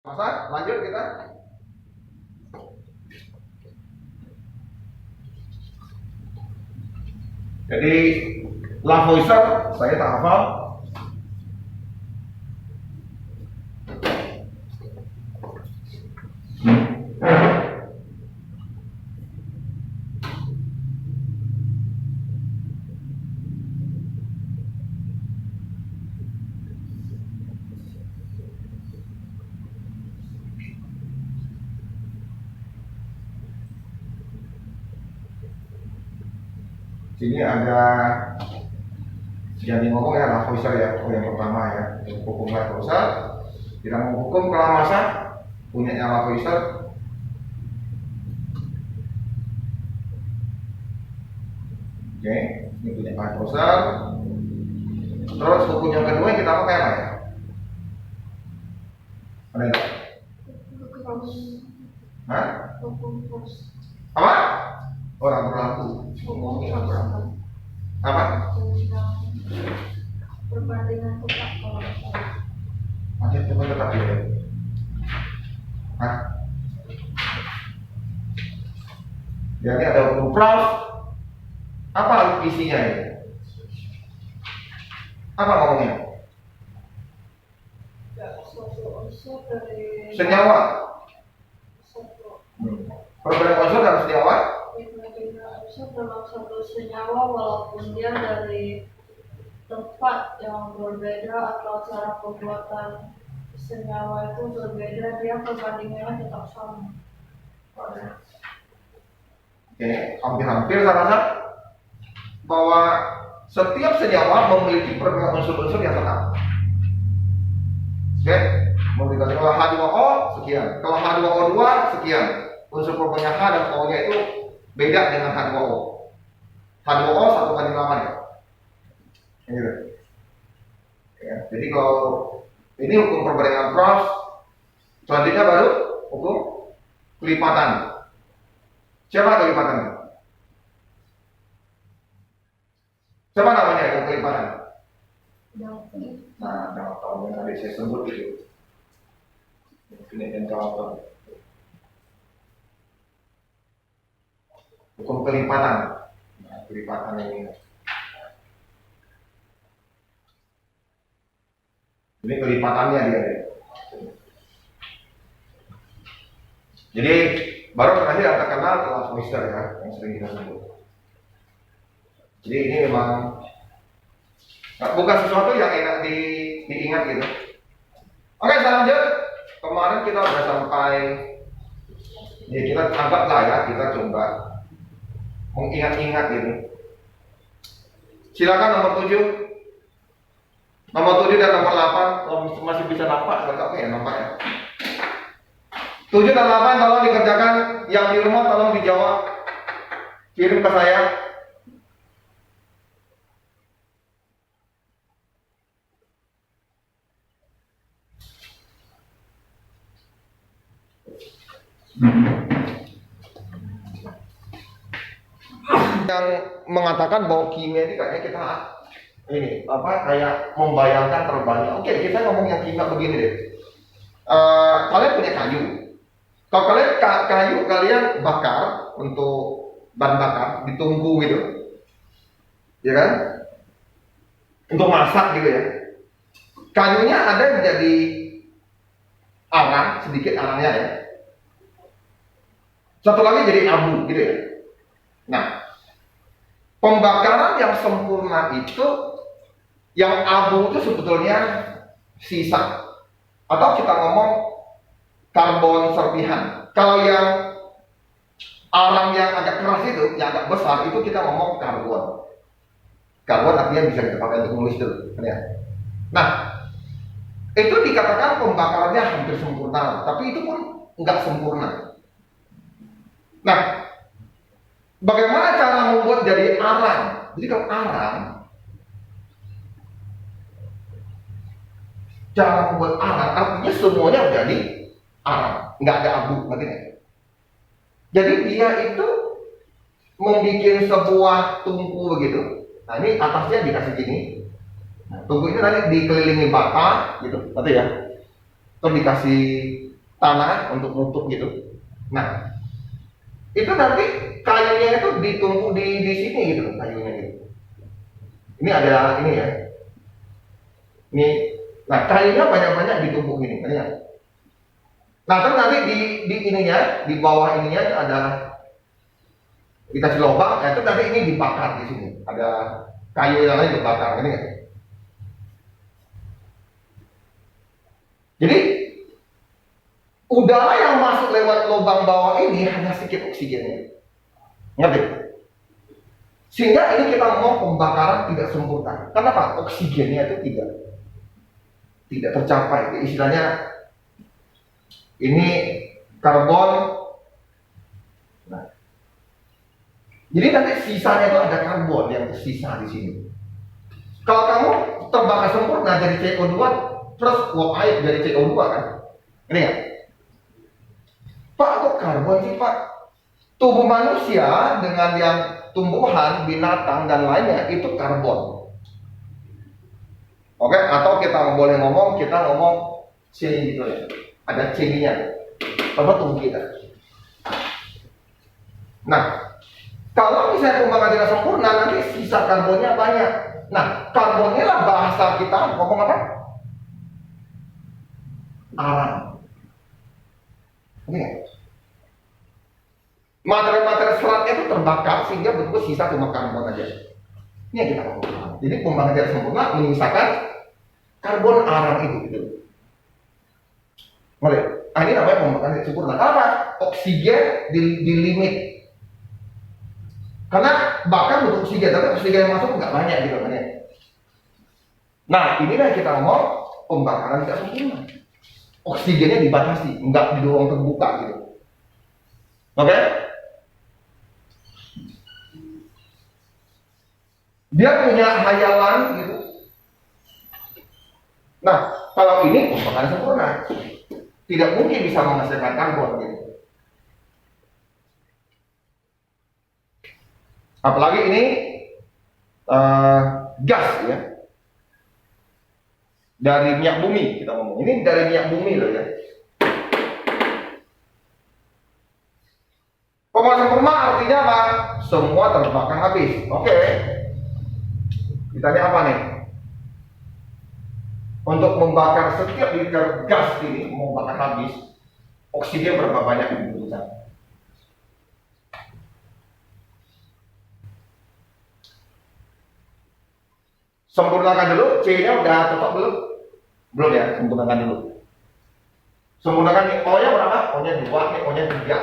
Masa lanjut kita. Jadi Lavoisier saya tak hafal. Sini ada yang ngomong ya Lavoisier ya, yang pertama ya, hukum Lavoisier. Kita menghukum kelamasan punyanya Lavoisier. Oke, ini punya Lavoisier. Terus hukum yang kedua kita pakai apa ya? Ada nggak? Hah? Apa? Orang berlaku. Apa? Perbandingan tetap kalau Masih cuma tetap ya. Hah? Jadi ada hukum Proust. Apa isinya ini? Apa ngomongnya? unsur dari Senyawa. Perbedaan unsur dalam senyawa. unsur dalam satu senyawa walaupun dia dari tempat yang berbeda atau cara pembuatan senyawa itu berbeda, dia perbandingannya tetap sama. Oke, hampir-hampir saya rasa bahwa setiap senyawa memiliki perbedaan unsur-unsur yang tetap. Oke, memberikan kalau H2O sekian, kalau H2O2 sekian, unsur pokoknya H dan O-nya itu beda dengan H2O. H2O 1/8 ya. Gitu. Ya, jadi kalau ini hukum perbandingan Proust, selanjutnya baru hukum kelipatan. Siapa kelipatan? Siapa namanya hukum kelipatan? Nah, kalau yang tadi saya sebut itu, ini yang kalau hukum kelipatan. Nah, kelipatan ini. Ini kelipatannya dia. Jadi baru terakhir yang terkenal Lavoisier ya, yang sering kita sebut. Jadi ini memang bukan sesuatu yang enak diingat gitu. Oke, saya lanjut. Kemarin kita sudah sampai, ya kita anggaplah ya, kita coba mengingat-ingat gitu. Silakan nomor 7. Nomor 7 dan nomor 8, kalau masih bisa nampak, lengkapnya ya nampak ya. 7 dan 8 tolong dikerjakan, yang di rumah tolong dijawab, kirim ke saya. Yang mengatakan bahwa kimia ini kayaknya kita ini apa kayak membayangkan terbangnya. Oke, kita ngomong yang kimia begini deh. Kalian punya kayu. Kalau kalian kayu kalian bakar untuk bahan bakar, ditunggu gitu, ya kan? Untuk masak gitu ya. Kayunya ada yang jadi arang, sedikit arangnya ya. Satu lagi jadi abu gitu ya. Nah, pembakaran yang sempurna itu, yang abu itu sebetulnya sisa, atau kita ngomong karbon serpihan. Kalau yang arang yang agak keras itu, yang agak besar itu kita ngomong karbon. Karbon artinya bisa kita pakai untuk nulis dulu. Nah, itu dikatakan pembakarannya hampir sempurna, tapi itu pun nggak sempurna. Nah, bagaimana cara membuat jadi arang? Jadi kalau arang, cara membuat arang artinya semuanya menjadi arang, nggak ada abu, ngerti nggak? Jadi dia itu membuat sebuah tungku begitu. Nah ini atasnya dikasih gini. Nah, tungku ini nanti dikelilingi bata, gitu, ngerti ya? terus dikasih tanah untuk nutup gitu. Nah, itu nanti kayunya itu ditumpuk di sini gitu kayunya gitu. Ini ada ini ya. Ini, nah kayunya banyak-banyak ditumpuk gini, ya. Nah terus nanti di ininya, di bawah ininya ada dikasih lubang, itu nanti ini dibakar di sini. Ada kayu yang lain dibakar, ini ya. Jadi udara yang masuk lewat lubang bawah ini hanya sedikit oksigennya, ngerti? Sehingga ini kita ngomong pembakaran tidak sempurna. Kenapa? Oksigennya itu tidak tercapai. Istilahnya ini karbon. Nah, jadi nanti sisanya itu ada karbon yang tersisa di sini. Kalau kamu terbakar sempurna jadi CO2 plus uap air dari CO2 kan? Ini ya? Pak, kok karbon sih Pak? Tubuh manusia dengan yang tumbuhan, binatang dan lainnya itu karbon. Oke, atau kita boleh ngomong, kita ngomong C gitu ya. Ada C-nya. Apa tubuh kita? Nah, kalau misalnya pembangunan tidak sempurna, nanti sisa karbonnya banyak. Nah, karbonnya lah bahasa kita ngomong apa? Arang. Oke. Materi-materi seratnya itu terbakar sehingga betul sisa cuma karbon aja. Ini yang kita ngomong. Jadi pembangunan tidak sempurna menyisakan karbon arang itu. Gitu. Mulai. Nah, ini namanya pembangunan tidak sempurna. Apa? Oksigen di limit. Karena bahkan butuh oksigen, tapi oksigen yang masuk nggak banyak gitu kan ya. Nah, inilah yang kita ngomong pembakaran tidak sempurna. Oksigennya dibatasi, nggak di ruang terbuka gitu. Oke? Dia punya hayalan gitu. Nah, kalau ini pembakaran sempurna, tidak mungkin bisa menghasilkan karbon gitu. Apalagi ini gas ya, dari minyak bumi kita ngomong. Ini dari minyak bumi loh ya. Pembakaran sempurna artinya apa? Semua terbakar habis. Oke. Ditanya apa nih? Untuk membakar setiap liter gas ini mau bakar habis, oksigen berapa banyak yang dibutuhkan? Sempurnakan dulu, C-nya udah tetap belum? Belum ya, sempurnakan dulu. Sempurnakan nih, O-nya berapa? O-nya 2, nih O-nya 3.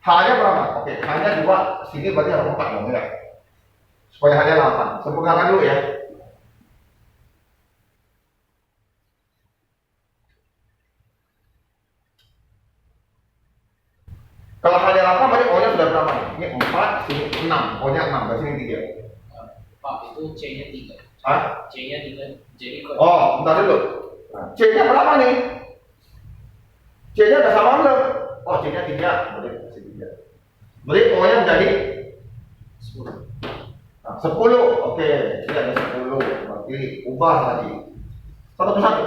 H-nya berapa? Oke, H-nya 2, sini berarti ada 4 dong, ya. Supaya H-nya 8. Sempurnakan dulu ya. Kalau H-nya 8, berarti O-nya sudah berapa nih? Ini 4, sini 6, O-nya 6, berarti sini 3. Pak, itu C-nya 3. Hah? C-nya 3. Jadi kok. Oh, bentar dulu. Nah, C-nya berapa nih? C-nya udah sama belum? Oh, C-nya 3. Berarti 3. Berarti O-nya menjadi 10. Nah, 10. Oke, ini ada 10. Berarti ubah lagi. Satu persatu.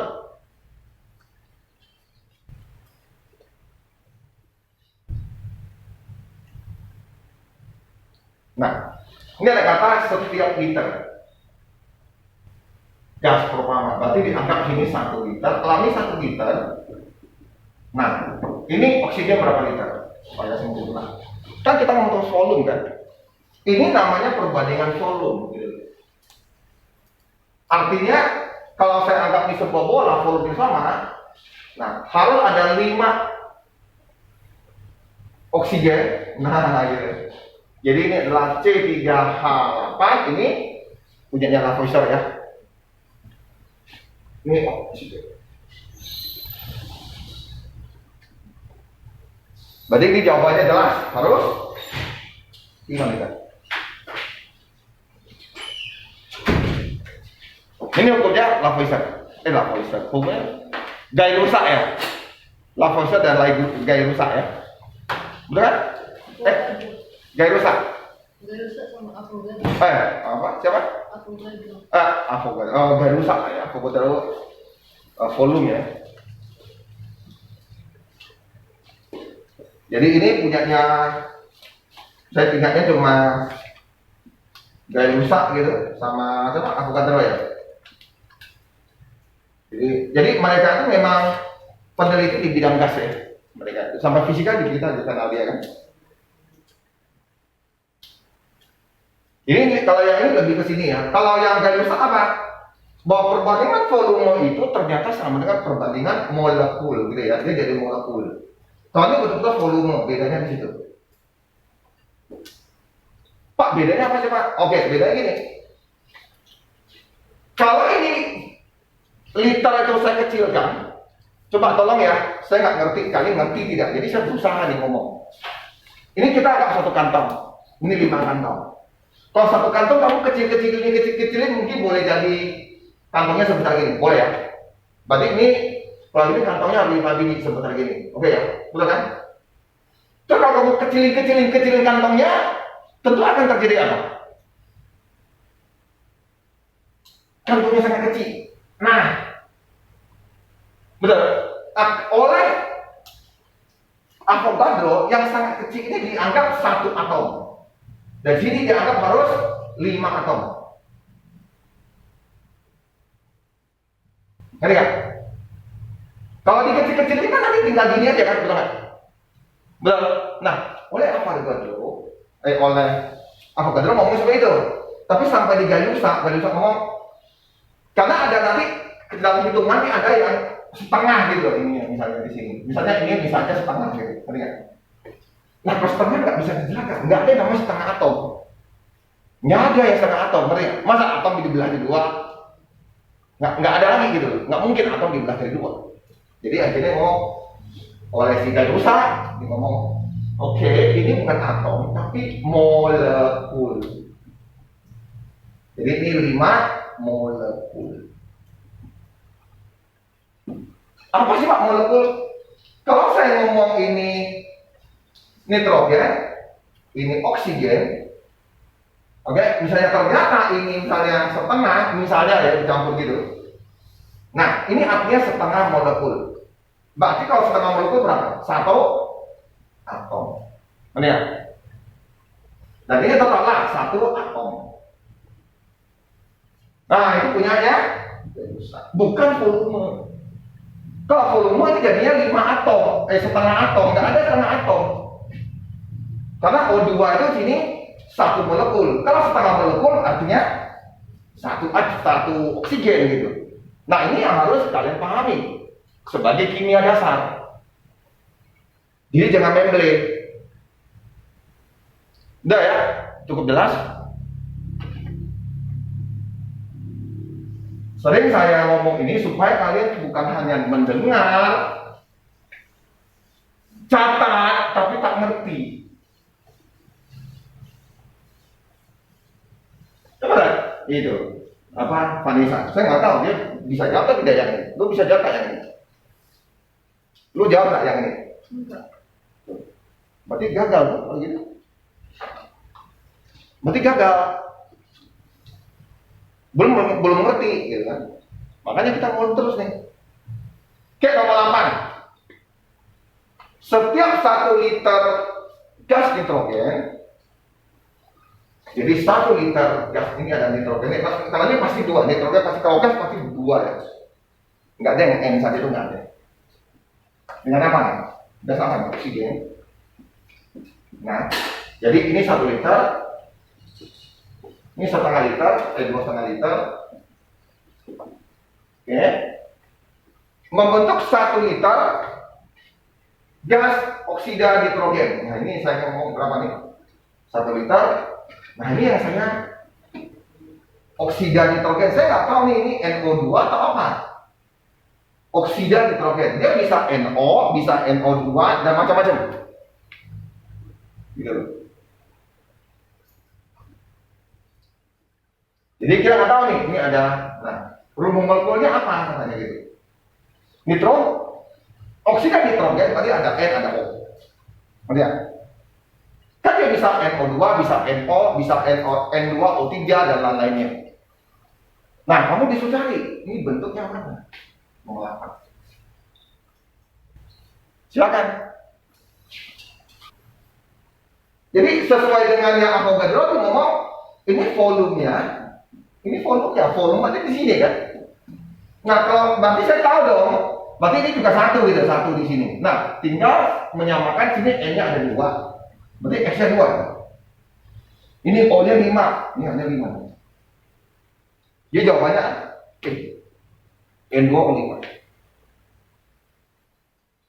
Nah, ini ada kata setiap liter gas propana, berarti dianggap sini 1 liter. Kalau ini 1 liter, nah ini oksigen berapa liter? Supaya sempurna. Kan kita ngomong volume kan? Ini namanya perbandingan volume. Gitu. Artinya kalau saya anggap ini sebuah bola, volume sama, nah harus ada 5 oksigen. Nah gitu. Jadi ini adalah C3H8, ini punyanya Lavoisier ya. Ini oksigen. Berarti ini jawabannya jelas, harus 5 liter. Ini hukumnya Lavoisier. Lavoisier. Hukumnya Gay-Lussac ya. Lavoisier dan Gay-Lussac ya. Betul kan? Gay-Lussac. Gay-Lussac sama Avogadro. Apa? Siapa? Avogadro. Avogadro. Oh, Gay-Lussac ya. Avogadro volume ya. Jadi ini punyanya, saya ingatnya cuma gaya rusak gitu, sama apa? Avogadro ya. Jadi mereka itu memang peneliti di bidang gas ya, mereka itu. Sama fisika di kita kenal dia kan. Ini kalau yang ini lebih ke sini ya. Kalau yang gaya rusak apa? Bahwa perbandingan volume itu ternyata sama dengan perbandingan molekul gitu ya. Dia jadi molekul. Soalnya betul-betul volume, bedanya di situ. Pak, bedanya apa sih Pak? Oke, bedanya gini. Kalau ini liter itu saya kecilkan, coba tolong ya, saya nggak ngerti, kalian ngerti tidak? Jadi saya berusaha nih ngomong. Ini kita agak satu kantong, ini 5 kantong. Kalau satu kantong kamu kecil-kecilin mungkin boleh jadi kantongnya sebesar gini, boleh ya? Berarti ini kalau ini kantongnya 5 biji sebesar gini, oke ya? Betul kan? Terus kalau kamu kecilin kantongnya, tentu akan terjadi apa? Kantongnya sangat kecil. Nah, betul. Oleh Avogadro yang sangat kecil ini dianggap 1 atom. Dan sini dianggap harus 5 atom. Ngerti kan? Kalau dikecil-kecil ini kan nanti tinggal gini aja kan, betul kan? Betul. Nah, oleh Avogadro ngomong seperti itu. Tapi sampai di Gay-Lussac ngomong, karena ada nanti dalam hitungan ini ada yang setengah gitu ini misalnya di sini. Misalnya ini misalnya setengah gitu, ngerti kan? Nah, kalau setengah nggak bisa dijelaskan, nggak ada yang namanya setengah atom. Nggak ada yang setengah atom, ngerti kan? Masa atom dibelah jadi 2? Nggak ada lagi gitu, nggak mungkin atom dibelah jadi 2. Jadi akhirnya ngomong oleh si Gay-Lussac, dia ngomong, oke, ini bukan atom, tapi molekul. Jadi ini 5 molekul. Apa sih Pak molekul? Kalau saya ngomong ini nitrogen, ini oksigen, oke, misalnya ternyata ini misalnya setengah, misalnya ya dicampur gitu. Nah, ini artinya setengah molekul. Berarti kalau setengah molekul berapa? 1 atom. Benar ya? Dan ini tetaplah 1 atom. Nah, itu punyanya bukan volume. Kalau volume ini jadinya 5 atom, setengah atom, nggak ada setengah atom. Karena O2 itu sini 1 molekul. Kalau setengah molekul artinya 1 oksigen gitu. Nah, ini yang harus kalian pahami sebagai kimia dasar. Jadi jangan memble. Udah ya? Cukup jelas? Sering saya ngomong ini supaya kalian bukan hanya mendengar, catat, tapi tak ngerti. Coba itu apa Vanessa? Saya nggak tahu dia bisa jawab atau tidak yang ini. Lu bisa jawab yang ini? Lu jawab nggak yang ini? Enggak. Berarti gagal kalau gitu. Berarti gagal. Belum ngerti gitu kan. Makanya kita ngomong terus nih. Oke, nomor 8. Setiap 1 liter gas nitrogen, jadi 1 liter gas ini ada nitrogen. Kalau ini pasti 2 nitrogen, kalau gas pasti 2 ya. Nggak ada yang N saja itu nggak ada. Dengan apa nih? Gas apa nih? Oksigen. Nah, jadi ini 1 liter. Ini 1,5 liter, 2,5 liter. Oke. Membentuk 1 liter gas oksida nitrogen. Nah, ini saya ngomong berapa nih? 1 liter. Nah, ini yang saya oksida nitrogen. Saya nggak tahu nih ini NO2 atau apa. Oksida nitrogen. Dia bisa NO, bisa NO2 dan macam-macam. Gitu loh. Jadi kita nggak tahu nih, ini ada, nah, rumus molekulnya apa katanya gitu. Nitro, oksida nitrogen, berarti ada N, ada O. Kemudian, kan dia bisa NO2, bisa NO, bisa N2, O3, dan lain-lainnya. Nah, kamu disuruh cari, ini bentuknya mana? Mau apa? Silakan. Jadi sesuai dengan yang Avogadro tuh ngomong, ini volumenya, volume ada di sini kan. Nah kalau berarti saya tahu dong, berarti ini juga satu di sini. Nah tinggal menyamakan sini n-nya ada 2, berarti x-nya 2. Ini o-nya 5, ini hanya 5. Jadi jawabannya oke, n2 o5.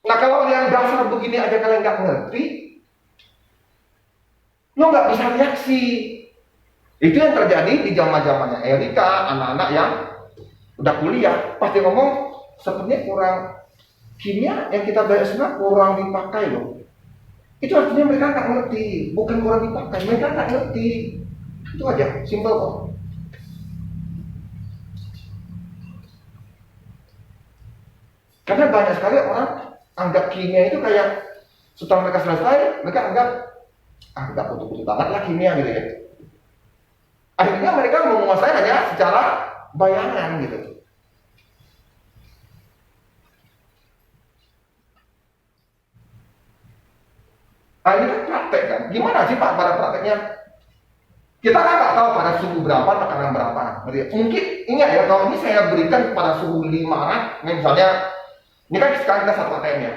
Nah kalau yang dasar begini aja kalian nggak ngerti, lo nggak bisa reaksi. Itu yang terjadi di zaman-zamannya Erika, anak-anak yang udah kuliah pasti ngomong sepertinya kurang kimia yang kita belajar kurang dipakai loh. Itu artinya mereka nggak ngerti, bukan kurang dipakai, mereka nggak ngerti. Itu aja, simple kok. Karena banyak sekali orang anggap kimia itu kayak setelah mereka selesai, mereka anggap nggak butuh-butuh banget lah kimia gitu ya. Akhirnya mereka menguasai hanya secara bayangan gitu. Nah ini kan praktek kan. Gimana sih Pak pada prakteknya? Kita kan nggak tahu pada suhu berapa, tekanan berapa. Mungkin ingat ya, kalau ini saya berikan pada suhu 500, misalnya, ini kan sekarang kita 1 atm ya.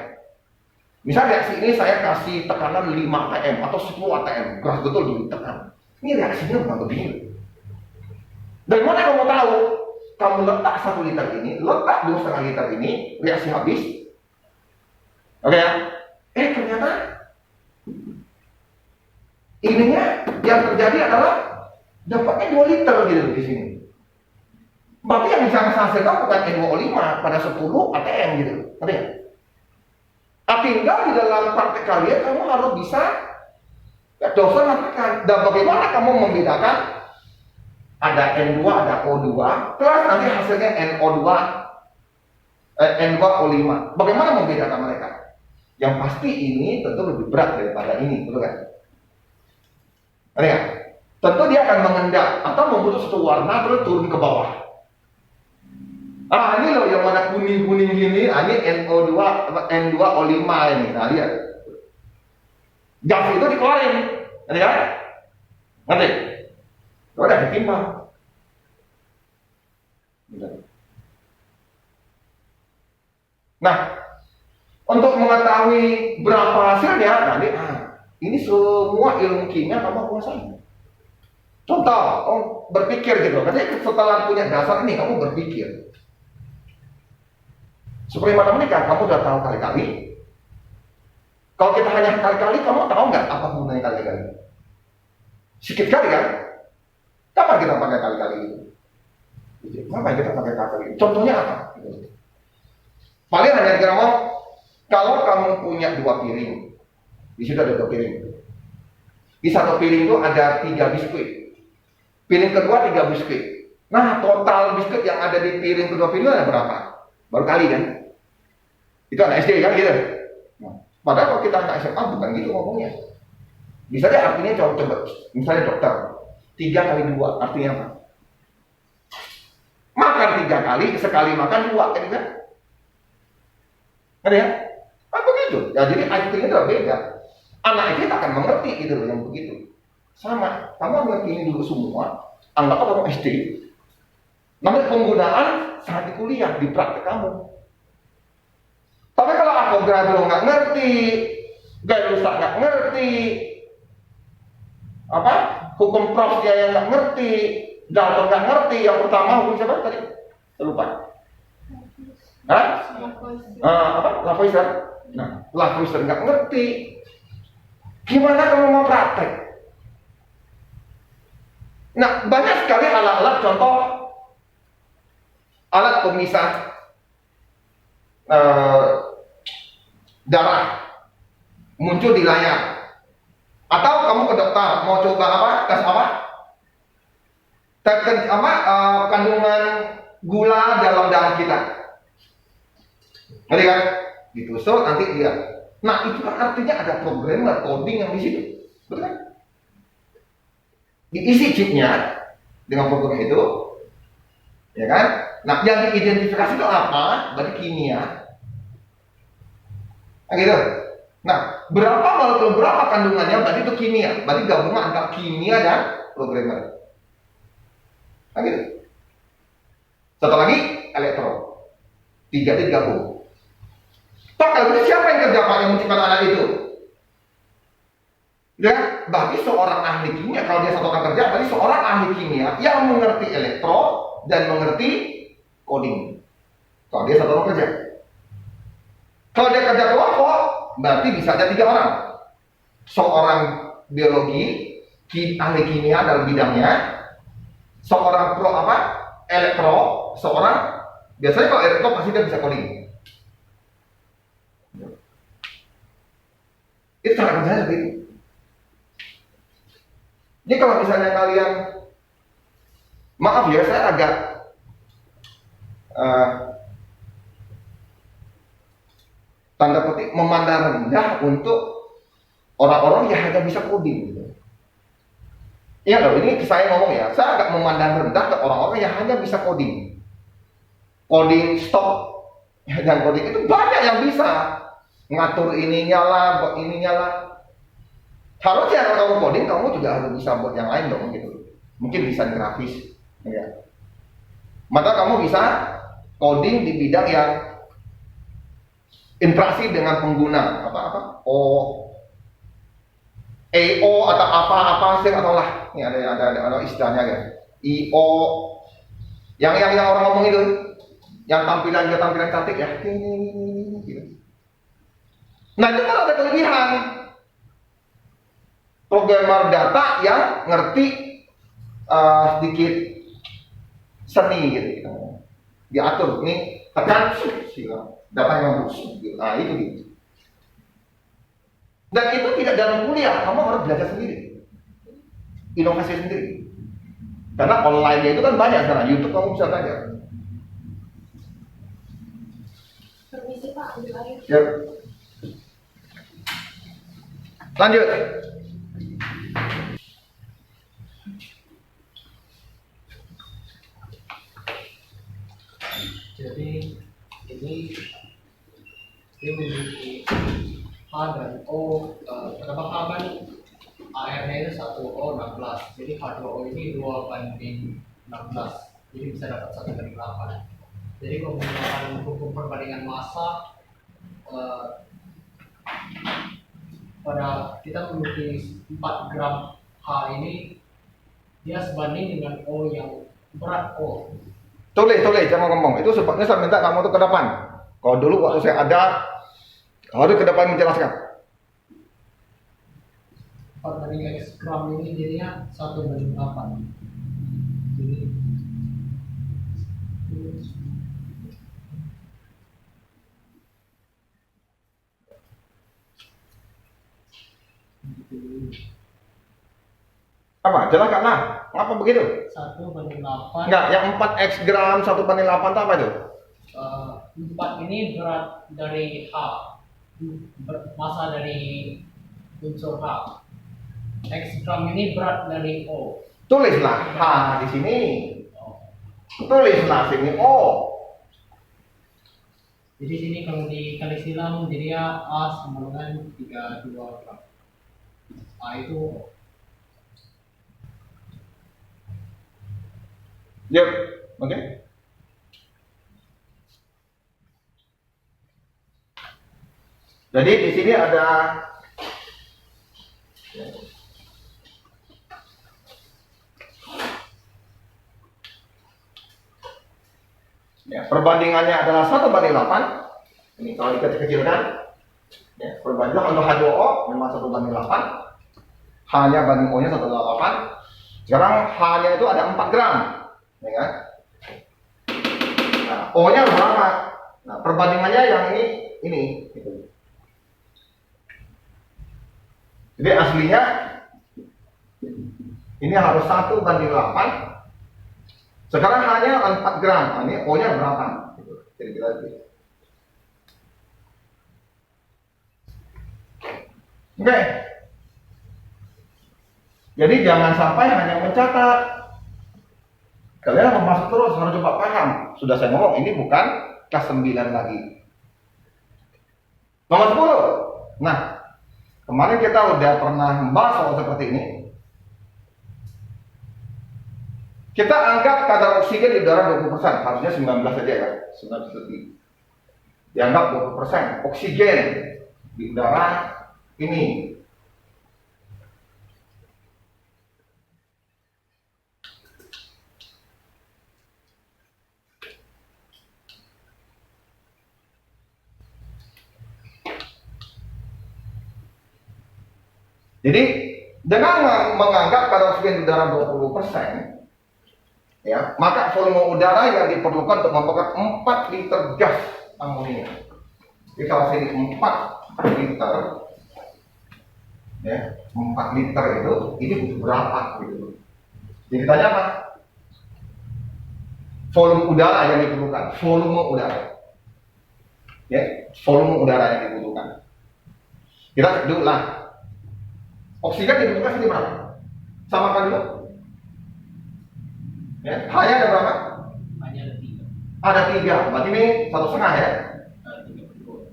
Misalnya reaksi ini saya kasih tekanan 5 atm atau 10 atm, keras betul ditekan. Ini reaksinya bukan begini. Dari mana kamu tahu? Kamu letak 1 liter ini, letak 2,5 liter ini, reaksi habis. Oke ya? Ternyata ininya yang terjadi adalah dapatnya 2 liter gitu di sini. Berarti yang bisa menghasilkan bukan N2O5 pada 10 atm gitu. Ngerti ya? Tinggal di dalam praktek kalian kamu harus bisa dosen mengatakan. Dan bagaimana kamu membedakan ada N2, ada O2, plus nanti hasilnya NO2, N2O5. Bagaimana membedakan mereka? Yang pasti ini tentu lebih berat daripada ini, betul kan? Ya? Tentu dia akan mengendap atau membentuk satu warna terus turun ke bawah. Ini loh yang warna kuning-kuning gini, ini NO2, N2O5 ini. Nah, lihat. Gas itu dikeluarin. Ngerti kan? Ngerti? Itu ada ditimbang. Nah, untuk mengetahui berapa hasilnya, nanti ini semua ilmu kimia kamu kuasai. Contoh, berpikir gitu. Katanya setelah punya dasar ini kamu berpikir. Seperti mana menikah, kamu udah tahu kali-kali. Kalau kita hanya kali-kali, kamu tahu nggak apa gunanya kali-kali? Sedikit kali kan? Kapan kita pakai kali-kali itu? Kenapa kita pakai kali-kali? Contohnya apa? Paling hanya kita ngomong, kalau kamu punya 2 piring, di situ ada 2 piring. Di satu piring itu ada 3 biskuit. Piring kedua 3 biskuit. Nah, total biskuit yang ada di piring kedua piring ada berapa? Baru kali kan? Itu anak SD kan gitu. Nah, padahal kalau kita anak SMA bukan gitu ngomongnya. Misalnya artinya coba, misalnya dokter 3 kali 2 artinya apa? Makan 3 kali, sekali makan 2 kan? Ada ya? Begitu. Ya, jadi artinya itu beda. Anak itu akan mengerti gitu loh yang begitu. Sama, kamu mengerti ini dulu semua. Anggap kamu SD. Namun penggunaan saat di kuliah, di praktek kamu. Tapi kalau Avogadro nggak ngerti, Gay-Lussac nggak ngerti, hukum Prof-nya yang nggak ngerti, Dalton nggak ngerti. Yang pertama hukum siapa tadi? Saya lupa. Lavoisier. Nah, Lavoisier nggak ngerti. Gimana kamu mau praktek? Nah, banyak sekali alat-alat, contoh alat pemisah darah muncul di layar. Atau kamu ke dokter mau coba tes kandungan gula dalam darah kita. Ngerti kan? Ditusuk nanti dia. Nah, itu kan artinya ada programmer coding yang di situ. Betul kan? Diisi chipnya dengan program itu. Ya kan? Nah, yang diidentifikasi itu apa? Berarti kimia. Nah, gitu. Nah, berapa molekul berapa kandungannya berarti itu kimia. Berarti gabungan antara kimia dan programmer. Nah, gitu. Satu lagi elektron. Tiga itu digabung. Pak, kalau gitu siapa yang kerja Pak yang menciptakan alat itu? Ya, berarti seorang ahli kimia. Kalau dia satu orang kerja, berarti seorang ahli kimia yang mengerti elektro dan mengerti coding. Kalau dia satu orang kerja. Kalau dia kerja kelompok, berarti bisa ada 3 orang. Seorang biologi, ahli kimia dalam bidangnya, seorang elektro, seorang biasanya kalau elektro pasti dia bisa coding. Itu cara kerjanya seperti itu. Ini kalau misalnya kalian, maaf ya, saya agak tanda petik memandang rendah untuk orang-orang yang hanya bisa coding gitu. Iya loh, ini saya ngomong ya, saya agak memandang rendah ke orang-orang yang hanya bisa coding. Coding stop dan coding itu banyak yang bisa ngatur ininya lah, buat ininya lah. Harusnya kalau kamu coding, kamu juga harus bisa buat yang lain dong gitu. Mungkin desain grafis, ya. Maka kamu bisa coding di bidang yang interaksi dengan pengguna EO atau apa sih atau lah. Ini ada istilahnya kan. IO yang orang ngomong itu, yang tampilan cantik ya. Gitu. Nah itu kan ada kelebihan. Programmer data yang ngerti sedikit seni gitu. Diatur ini tekan data yang bagus. Nah itu gitu. Dan itu tidak dalam kuliah, kamu harus belajar sendiri, inovasi sendiri. Karena online-nya itu kan banyak sekarang, YouTube kamu bisa belajar. Permisi Pak, ambil air. Yep. Lanjut. Jadi ini dia memiliki H dan O. Kenapa H kan AR-nya itu 1O16, jadi H2O ini 2:16, jadi bisa dapat 1:8. Jadi kalau menggunakan hukum perbandingan massa, pada kita memiliki 4 gram H ini, dia sebanding dengan O yang berat O. Tulis, jangan ngomong. Itu sebabnya saya minta kamu tuh ke depan. Kalau dulu waktu saya ada, harus ke depan menjelaskan. 4 banding X gram ini jadinya 1:8. Jadi Apa? Jelaskanlah. Apa begitu? 1:8. Enggak, yang 4x gram 1/8 itu apa itu? 4 ini berat dari H, massa dari unsur H. X gram ini berat dari O. Tulislah H di sini. Tulislah sini O. Jadi sini kalau dikali silang jadinya A sama dengan 32 gram. A itu O. Yep, oke. Jadi di sini ada ya, perbandingannya adalah 1/8. Ini kalau dikecil-kecilkan, ya, perbandingan untuk H2O memang 1/8. H-nya banding O-nya 1/8. Sekarang H-nya itu ada 4 gram, ya kan? Nah, O-nya berapa? Nah, perbandingannya yang ini gitu. Jadi aslinya ini harus 1/8. Sekarang hanya 4 gram. Nah, ini O-nya berapa? Gitu. Jadi kita lihat. Oke. Jadi jangan sampai hanya mencatat. Kalian harus masuk terus, harus coba paham. Sudah saya ngomong, ini bukan kelas 9 lagi. Nomor 10. Nah, kemarin kita udah pernah membahas soal seperti ini. Kita anggap kadar oksigen di udara 20%, harusnya 19 saja ya, 19 lebih. Dianggap 20% oksigen di udara ini. Jadi dengan menganggap kadar oksigen di udara 20%, ya, maka volume udara yang diperlukan untuk membakar 4 liter gas amonia. Jadi kalau sini 4 liter, ya, 4 liter itu, ini butuh berapa gitu. Jadi tanya apa? Volume udara yang diperlukan, volume udara, ya, volume udara yang dibutuhkan. Kita cek dulu lah. Oksigen dibutuhkan sini berapa? Samakan dulu. Ya, hanya ada berapa? Hanya ada 3. Ada 3, berarti ini 1,5 ya? 3/2.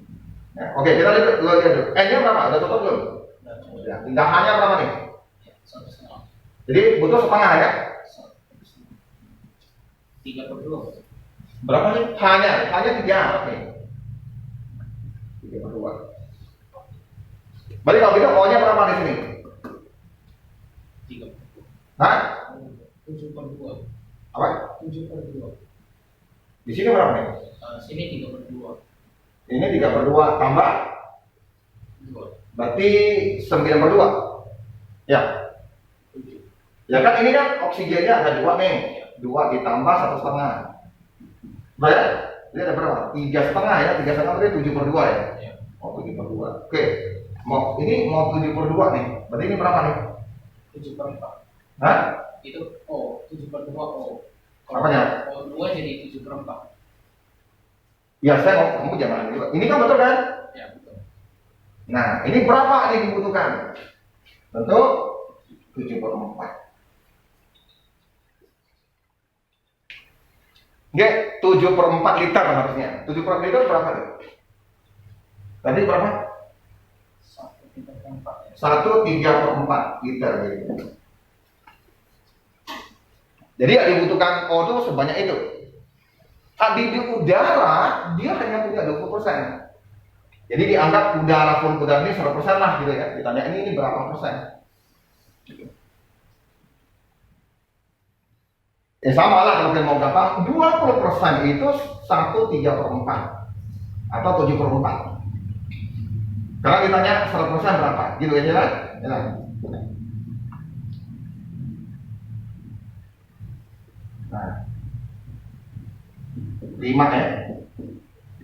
Ya, oke, kita lihat dulu. N-nya berapa? Udah tutup belum? Ya, tindakannya berapa nih? 1,5. Jadi butuh setengah ya? 3/2. Berapa nih? Hanya 3 nih. 3/2. Berarti kalau gitu O-nya berapa di sini? 3/2. Hah? 7/2. Apa? 7/2. Di sini berapa nih? Sini 3/2. Ini 3/2 tambah 2. berarti 9/2. Ya. 7. Ya kan ini kan oksigennya ada 2 nih. 2 ditambah 1,5. Berapa? Ini ada berapa? 3,5 ya. 3,5 berarti 7/2 ya. Ya. Oh, 7/2. Oke. Ini mau 7/2 nih. Berarti ini berapa nih? 7/4. Hah? Itu O, 7/2 O. Kalau Apanya? O2 jadi 7/4. Ya saya mau kamu jangan juga. Ini kan betul kan? Ya, betul. Nah, ini berapa yang dibutuhkan? Tentu 7/4. Oke, 7/4 liter harusnya. 7/4 liter berapa tuh? Tadi berapa? 1/3/4 ya. 1/3/4 liter gitu. Jadi yang dibutuhkan O itu sebanyak itu. Di udara dia hanya punya 20%. Jadi dianggap udara volume udara ini 100% lah gitu ya. Ditanya ini berapa persen? Ya sama lah kalau kita mau gampang, 20% itu 1/3/4 atau 7/4. Karena ditanya 100% berapa? Gitu aja kan? Ya. Nah, 5 ya.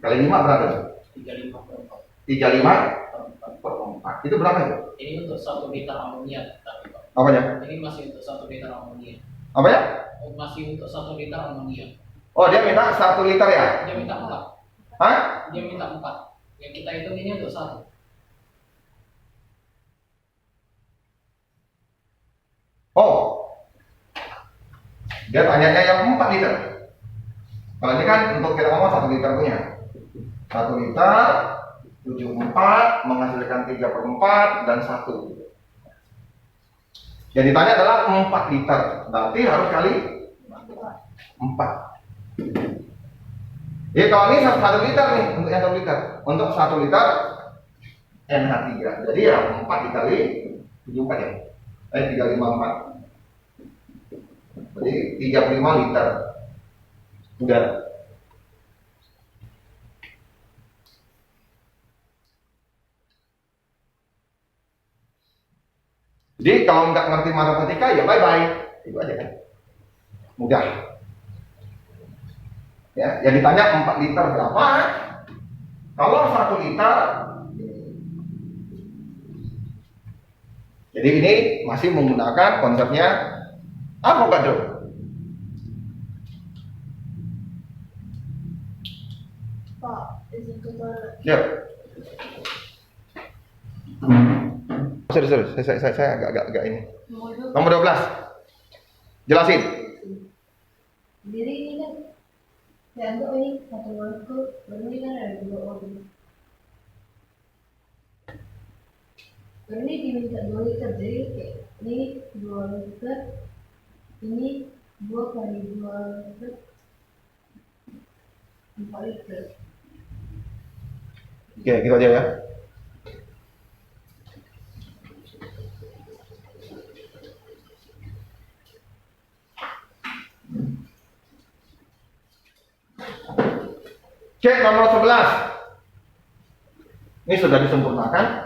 Kali 5 berapa? 35/4. 35/4. Itu berapa itu? Ini untuk 1 liter amonia tapi Pak. Apanya? Ini masih untuk 1 liter amonia. Apa ya? Masih untuk 1 liter amonia. Oh, dia minta 1 liter ya? Dia minta 4. Hah? Dia minta 4. Yang kita hitung ini untuk 1. Oh. Dia tanyanya yang 4 liter. Kalau ini kan untuk kita ngomong 1 liter punya. 1 liter 7/4 menghasilkan 3/4 dan 1. Yang ditanya adalah 4 liter. Berarti harus kali 4. Jadi kalau ini 1 liter nih untuk yang 1 liter. Untuk 1 liter NH3. Jadi ya 4 dikali 74 ya. 354. Jadi 35 liter udara. Jadi kalau nggak ngerti matematika ya bye bye, itu aja kan, mudah. Ya, yang ditanya 4 liter berapa? Kalau 1 liter, jadi ini masih menggunakan konsepnya Avogadro. Pak, izin ke toilet. Ya. Serius, saya agak ini. Nomor 12. Jelasin. Jadi ini kan ya untuk ini satu molekul baru ini kan ada 2 O. Ini diminta 2 liter, jadi kayak ini 2 liter, ini 2 kali 2 liter, 4 liter. Oke, gitu aja ya. Cek nomor 11. Ini sudah disempurnakan.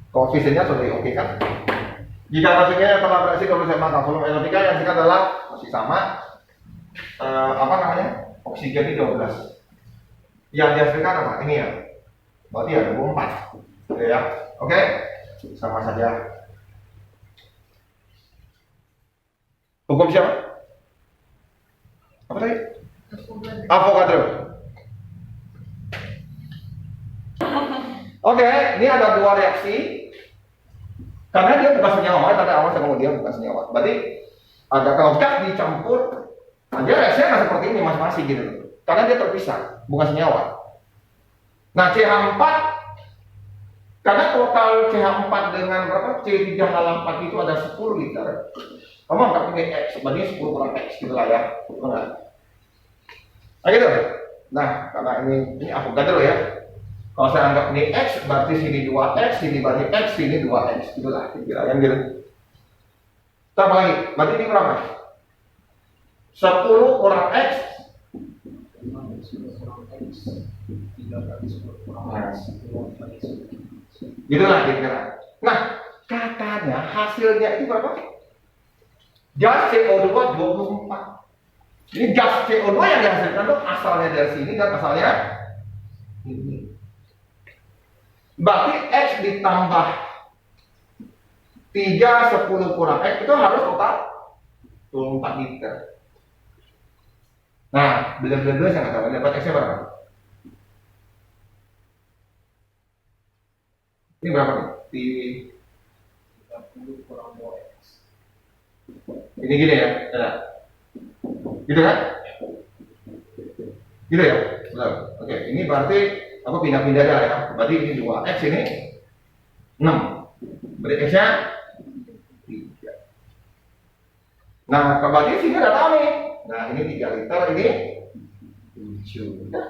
Koefisiennya sudah oke kan? Jika hasilnya telah berhasil kalau saya makan volume NO3 yang singkat adalah masih sama. Apa namanya? Oksigen ini 12. Yang dihasilkan apa? Ini ya. Berarti ada 24. Oke ya. Oke. Sama saja. Hukum siapa? Apa tadi? Avogadro. Oke, ini ada 2 reaksi. Karena dia bukan senyawa, tadi awal saya ngomong dia bukan senyawa. Berarti ada kalau gas dicampur, nah dia reaksinya nggak seperti ini masing-masing gitu. Karena dia terpisah, bukan senyawa. Nah CH4, karena total CH4 dengan berapa C3H4 itu ada 10 liter. Kamu anggap ini X, berarti 10 kurang X gitu lah ya. Enggak. Nah gitu. Nah karena ini Avogadro ya. Kalau saya anggap ini X, berarti sini 2X, sini berarti X, sini 2X. Itulah kira yang gitu. Tambah lagi, berarti ini berapa? 10 kurang X. 10 kurang X, 3 kali 10 kurang X, 2 kali 10. Gitulah kira-kira. Nah, katanya hasilnya itu berapa? Gas CO2 24. Ini gas CO2 yang dihasilkan itu asalnya dari sini dan asalnya ini. Berarti X ditambah 3, 10 kurang X itu harus total 24 liter. Nah, beda-beda saya nggak tahu dapat X-nya berapa? Ini berapa nih? Di 30 kurang 2X. ini gini ya, ya. Gitu kan? Gitu ya? Betul. Oke, ini berarti aku pindah-pindah ya. Berarti ini 2X ini 6. Berarti X-nya 3. Nah, berarti sini udah tahu nih. Nah, ini 3 liter, ini 7. Udah.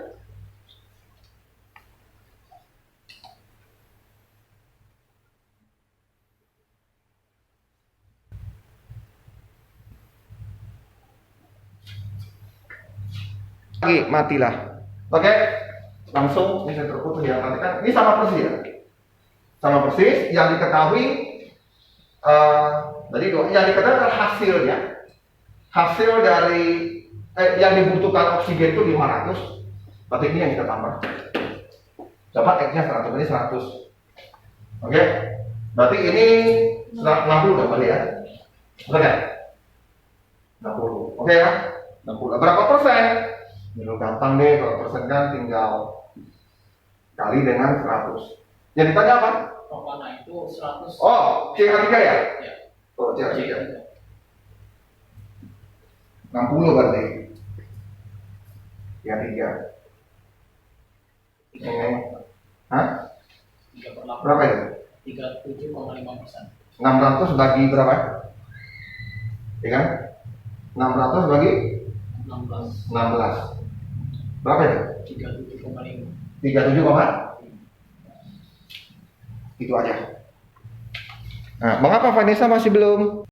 Lagi matilah. Oke, langsung ini saya terputus ya. Nanti kan ini sama persis ya. Sama persis yang diketahui tadi yang diketahui adalah hasilnya. Hasil dari yang dibutuhkan oksigen itu 500. Berarti ini yang kita tambah. Dapat X-nya 100, ini 100. Oke. Berarti ini 60 udah kali ya. Betul kan? 60. Oke ya. 60. Berapa persen? Ini gampang deh, kalau persen kan tinggal kali dengan 100. Yang ditanya apa? Propana itu 100. Oh, CH3 ya? Ya. Oh, CH3. 60 berarti. CH3. Hah? 3/8. Berapa itu? 37,5%. 600 bagi berapa? Ya kan? 600 bagi 16. 16. Berapa itu? 37,5. 37, itu aja. Nah, mengapa Vanessa masih belum